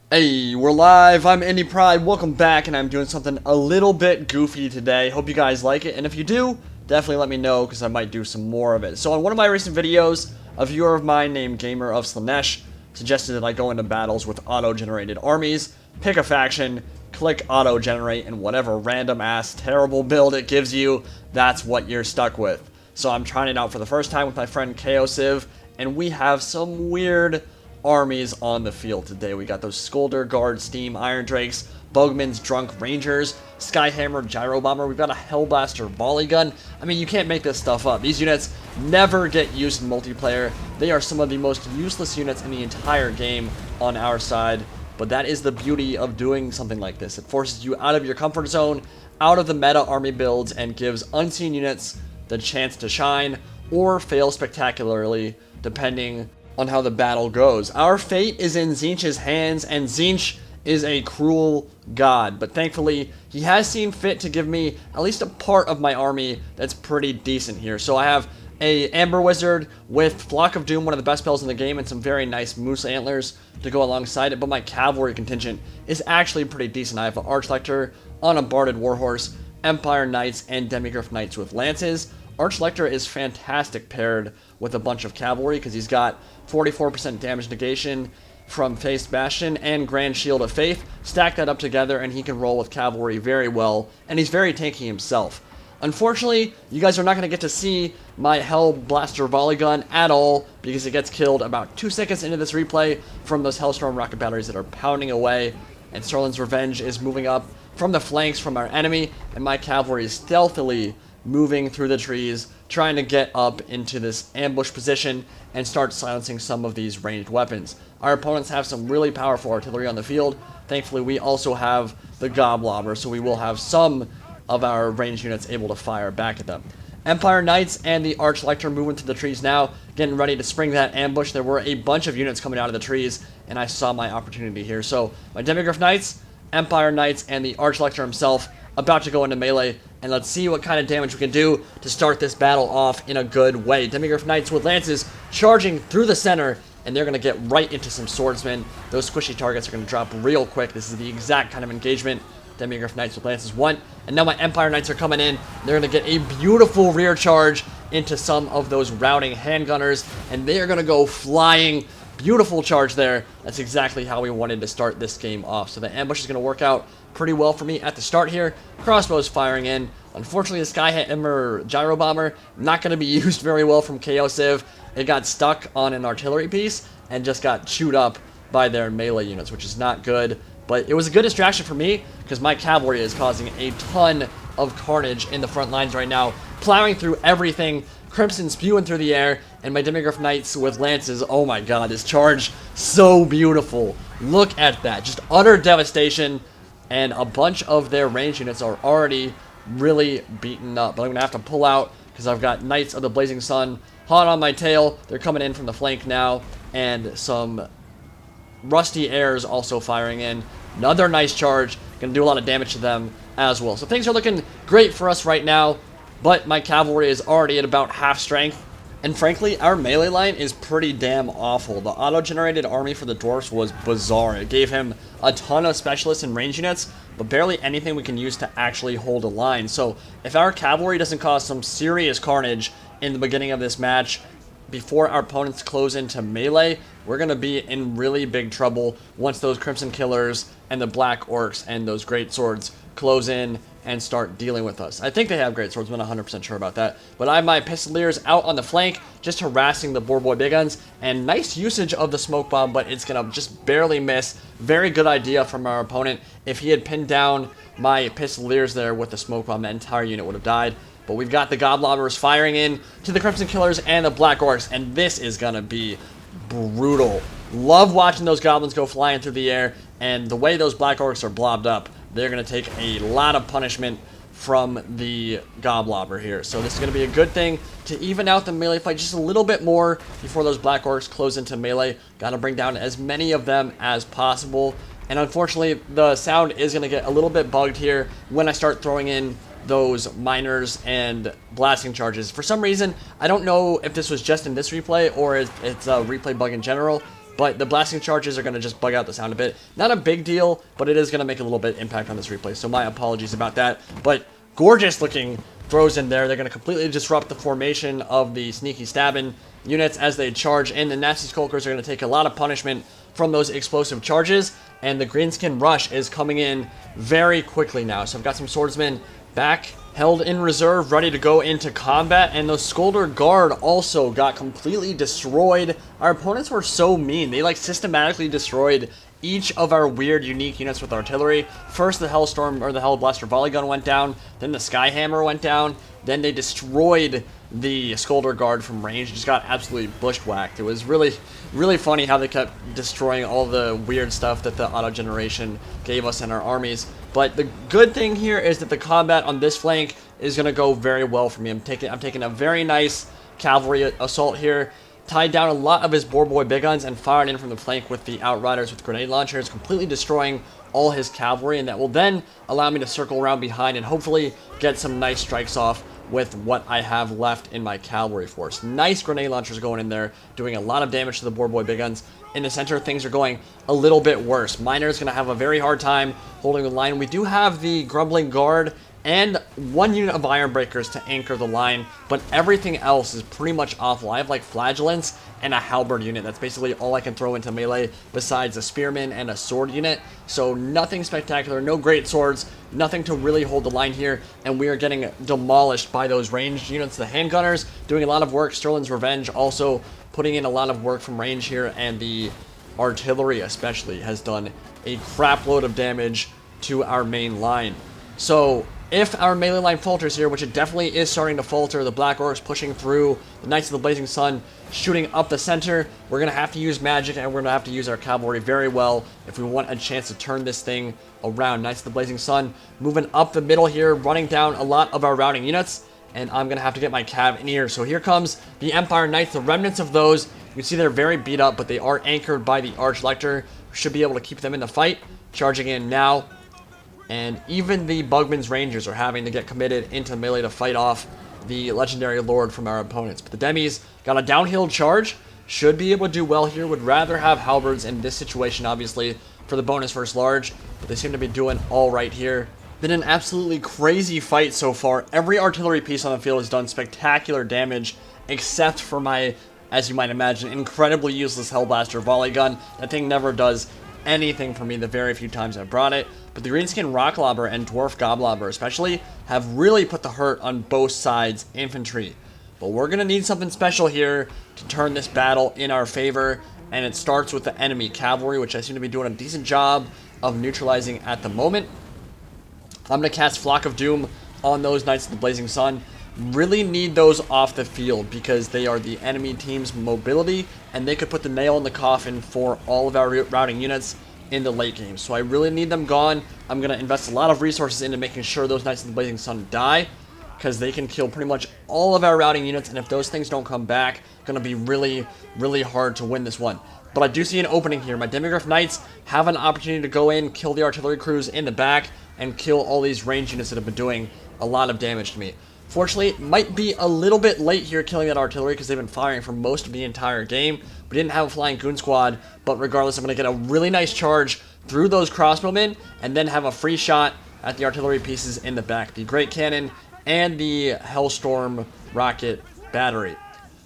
Hey, we're live. I'm Indie Pride. Welcome back, and I'm doing something a little bit goofy today. Hope you guys like it, and if you do, definitely let me know because I might do some more of it. So, on one of my recent videos, a viewer of mine named Gamer of Tzeentch suggested that I go into battles with auto-generated armies, pick a faction, click auto-generate, and whatever random-ass terrible build it gives you, that's what you're stuck with. So, I'm trying it out for the first time with my friend Civ, and we have some weird armies on the field today. We got those Skolder Guard Steam Iron Drakes, Bugman's Drunk Rangers, Skyhammer Gyrobomber. We've got a Hellblaster Volley Gun. I mean, you can't make this stuff up. These units never get used in multiplayer. They are some of the most useless units in the entire game on our side, but that is the beauty of doing something like this. It forces you out of your comfort zone, out of the meta army builds, and gives unseen units the chance to shine or fail spectacularly, depending on how the battle goes. Our fate is in Tzeentch's hands, and Tzeentch is a cruel god, but thankfully he has seen fit to give me at least a part of my army that's pretty decent here. So I have a Amber Wizard with Flock of Doom, one of the best spells in the game, and some very nice moose antlers to go alongside it, but my cavalry contingent is actually pretty decent. I have an Archlector on a Barded Warhorse, Empire Knights, and Demigryph Knights with lances. Archlector is fantastic paired with a bunch of cavalry because he's got 44% damage negation from Faced Bastion and Grand Shield of Faith. Stack that up together and he can roll with cavalry very well, and he's very tanky himself. Unfortunately, you guys are not going to get to see my Hellblaster Volley Gun at all because it gets killed about 2 seconds into this replay from those Hellstorm rocket batteries that are pounding away, and Sterling's Revenge is moving up from the flanks from our enemy, and my cavalry is stealthily moving through the trees, trying to get up into this ambush position and start silencing some of these ranged weapons. Our opponents have some really powerful artillery on the field. Thankfully, we also have the Gobblobber, so we will have some of our ranged units able to fire back at them. Empire Knights and the Archlector moving through the trees now, getting ready to spring that ambush. There were a bunch of units coming out of the trees, and I saw my opportunity here. So, my Demigryph Knights, Empire Knights, and the Archlector himself about to go into melee, and let's see what kind of damage we can do to start this battle off in a good way. Demigryph Knights with lances charging through the center, and they're going to get right into some swordsmen. Those squishy targets are going to drop real quick. This is the exact kind of engagement Demigryph Knights with lances want. And now my Empire Knights are coming in. They're going to get a beautiful rear charge into some of those routing handgunners, and they are going to go flying. Beautiful charge there. That's exactly how we wanted to start this game off. So the ambush is going to work out pretty well for me at the start here. Crossbows firing in. Unfortunately, the Skyhammer Gyrobomber not going to be used very well from Civ. It got stuck on an artillery piece and just got chewed up by their melee units, which is not good. But it was a good distraction for me because my cavalry is causing a ton of carnage in the front lines right now, plowing through everything. Crimson spewing through the air, and my Demigryph Knights with lances. Oh my god, this charge, so beautiful. Look at that, just utter devastation, and a bunch of their range units are already really beaten up. But I'm going to have to pull out because I've got Knights of the Blazing Sun hot on my tail. They're coming in from the flank now, and some Rusty Airs also firing in. Another nice charge, going to do a lot of damage to them as well. So things are looking great for us right now. But my cavalry is already at about half strength. And frankly, our melee line is pretty damn awful. The auto-generated army for the Dwarfs was bizarre. It gave him a ton of specialists and range units, but barely anything we can use to actually hold a line. So if our cavalry doesn't cause some serious carnage in the beginning of this match, before our opponents close into melee, we're going to be in really big trouble once those Crimson Killers and the Black Orcs and those Great Swords close in and start dealing with us. I think they have Great Swords, I'm not 100% sure about that. But I have my Pistoliers out on the flank, just harassing the Boar Boy Big Guns, and nice usage of the Smoke Bomb, but it's going to just barely miss. Very good idea from our opponent. If he had pinned down my Pistoliers there with the Smoke Bomb, that entire unit would have died. But we've got the Gobblobbers firing in to the Crimson Killers and the Black Orcs, and this is going to be brutal. Love watching those goblins go flying through the air, and the way those Black Orcs are blobbed up, they're going to take a lot of punishment from the Gobblobber here. So this is going to be a good thing to even out the melee fight just a little bit more before those Black Orcs close into melee. Got to bring down as many of them as possible. And unfortunately, the sound is going to get a little bit bugged here when I start throwing in those miners and blasting charges. For some reason, I don't know if this was just in this replay or it's a replay bug in general, but the blasting charges are going to just bug out the sound a bit. Not a big deal, but it is going to make a little bit impact on this replay, so my apologies about that. But gorgeous looking throws in there. They're going to completely disrupt the formation of the sneaky stabbing units as they charge in. The nasty skulkers are going to take a lot of punishment from those explosive charges, and the greenskin rush is coming in very quickly now. So I've got some swordsmen back, held in reserve, ready to go into combat, and the Skolder Guard also got completely destroyed. Our opponents were so mean. They like systematically destroyed each of our weird, unique units with artillery. First, the Hellstorm, or the Hellblaster Volley Gun went down, then the Skyhammer went down, then they destroyed the Skolder Guard from range. Just got absolutely bushwhacked. It was really, really funny how they kept destroying all the weird stuff that the auto-generation gave us in our armies. But the good thing here is that the combat on this flank is going to go very well for me. I'm taking a very nice cavalry assault here, tied down a lot of his boy big guns, and fired in from the flank with the outriders with grenade launchers, completely destroying all his cavalry, and that will then allow me to circle around behind and hopefully get some nice strikes off with what I have left in my cavalry force. Nice grenade launchers going in there, doing a lot of damage to the boy big guns. In the center, things are going a little bit worse. Miner's going to have a very hard time holding the line. We do have the Grumbling Guard and one unit of Iron Breakers to anchor the line, but everything else is pretty much awful. I have like Flagellants and a Halberd unit. That's basically all I can throw into melee besides a Spearman and a Sword unit. So nothing spectacular, no great swords, nothing to really hold the line here, and we are getting demolished by those ranged units. The handgunners doing a lot of work. Sterling's Revenge also putting in a lot of work from range here, and the artillery especially has done a crap load of damage to our main line. So if our melee line falters here, which it definitely is starting to falter, the Black Orcs pushing through, the Knights of the Blazing Sun shooting up the center, we're going to have to use magic, and we're going to have to use our cavalry very well if we want a chance to turn this thing around. Knights of the Blazing Sun moving up the middle here, running down a lot of our routing units, and I'm going to have to get my cav in here. So here comes the Empire Knights, the remnants of those. You can see they're very beat up, but they are anchored by the Arch-Lector. Should be able to keep them in the fight. Charging in now. And even the Bugman's Rangers are having to get committed into melee to fight off the Legendary Lord from our opponents. But the Demis got a downhill charge. Should be able to do well here. Would rather have Halberds in this situation, obviously, for the bonus versus large. But they seem to be doing all right here. Been an absolutely crazy fight so far. Every artillery piece on the field has done spectacular damage, except for my, as you might imagine, incredibly useless Hellblaster Volley Gun. That thing never does anything for me the very few times I've brought it. But the Greenskin Rocklobber and Dwarf Goblobber especially have really put the hurt on both sides' infantry. But we're going to need something special here to turn this battle in our favor, and it starts with the enemy cavalry, which I seem to be doing a decent job of neutralizing at the moment. I'm going to cast Flock of Doom on those Knights of the Blazing Sun. Really need those off the field because they are the enemy team's mobility, and they could put the nail in the coffin for all of our routing units in the late game. So I really need them gone. I'm going to invest a lot of resources into making sure those Knights of the Blazing Sun die, because they can kill pretty much all of our routing units, and if those things don't come back, it's going to be really, really hard to win this one. But I do see an opening here. My Demigryph Knights have an opportunity to go in, kill the artillery crews in the back, and kill all these range units that have been doing a lot of damage to me. Fortunately, it might be a little bit late here killing that artillery because they've been firing for most of the entire game. We didn't have a flying goon squad, but regardless, I'm going to get a really nice charge through those crossbowmen and then have a free shot at the artillery pieces in the back, the Great Cannon and the Hellstorm Rocket Battery.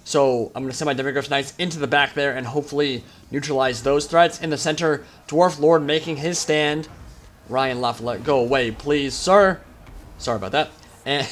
So I'm going to send my Demigryph Knights into the back there and hopefully neutralize those threats. In the center, Dwarf Lord making his stand. Ryan LaFollette, go away, please, sir. Sorry about that. And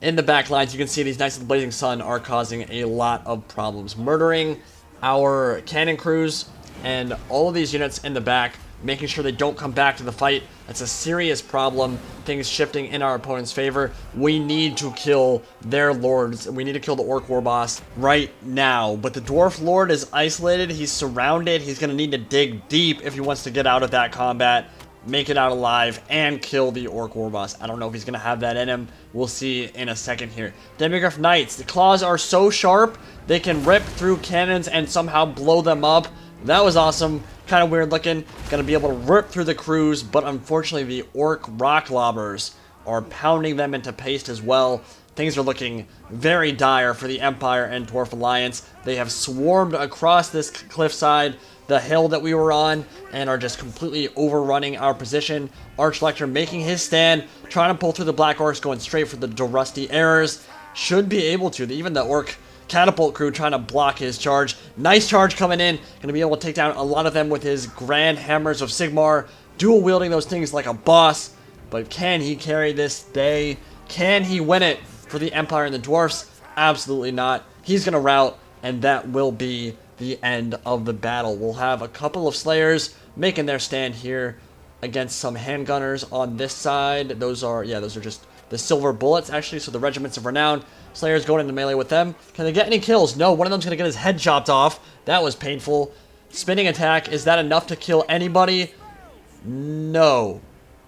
in the back lines, you can see these Knights of the Blazing Sun are causing a lot of problems, murdering our cannon crews and all of these units in the back, making sure they don't come back to the fight. That's a serious problem. Things shifting in our opponent's favor. We need to kill their lords. We need to kill the Orc War Boss right now. But the Dwarf Lord is isolated. He's surrounded. He's going to need to dig deep if he wants to get out of that combat, make it out alive, and kill the Orc War Boss. I don't know if he's going to have that in him. We'll see in a second here. Demigryph Knights. The claws are so sharp, they can rip through cannons and somehow blow them up. That was awesome. Kind of weird looking. Going to be able to rip through the crews, but unfortunately the Orc Rock Lobbers are pounding them into paste as well. things are looking very dire for the Empire and Dwarf Alliance. They have swarmed across this cliffside, the hill that we were on, and are just completely overrunning our position. Archlector making his stand, trying to pull through the Black Orcs, going straight for the Rusty Errors. Should be able to. Even the Orc Catapult crew trying to block his charge. Nice charge coming in. Going to be able to take down a lot of them with his Grand Hammers of Sigmar. Dual wielding those things like a boss. But can he carry this day? Can he win it for the Empire and the Dwarfs? Absolutely not. He's going to rout, and that will be the end of the battle. We'll have a couple of Slayers making their stand here against some handgunners on this side. Those are just the silver bullets, actually, so the Regiments of Renown. Slayers going into melee with them. Can they get any kills? No, one of them's going to get his head chopped off. That was painful. Spinning attack, is that enough to kill anybody? No.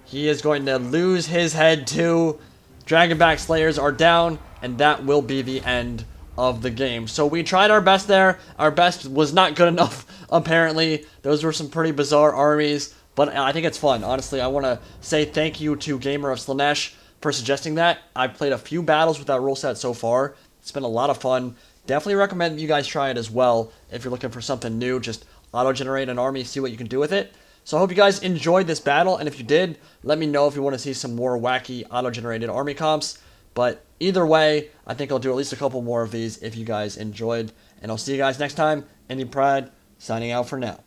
He is going to lose his head too. Dragonback Slayers are down, and that will be the end of the game. So we tried our best there. Our best was not good enough, apparently. Those were some pretty bizarre armies, but I think it's fun. Honestly, I want to say thank you to Gamer of Slaanesh for suggesting that. I've played a few battles with that rule set so far. It's been a lot of fun. Definitely recommend you guys try it as well if you're looking for something new. Just auto-generate an army, see what you can do with it. So I hope you guys enjoyed this battle, and if you did, let me know if you want to see some more wacky auto-generated army comps. But either way, I think I'll do at least a couple more of these if you guys enjoyed. And I'll see you guys next time. Indie Pride, signing out for now.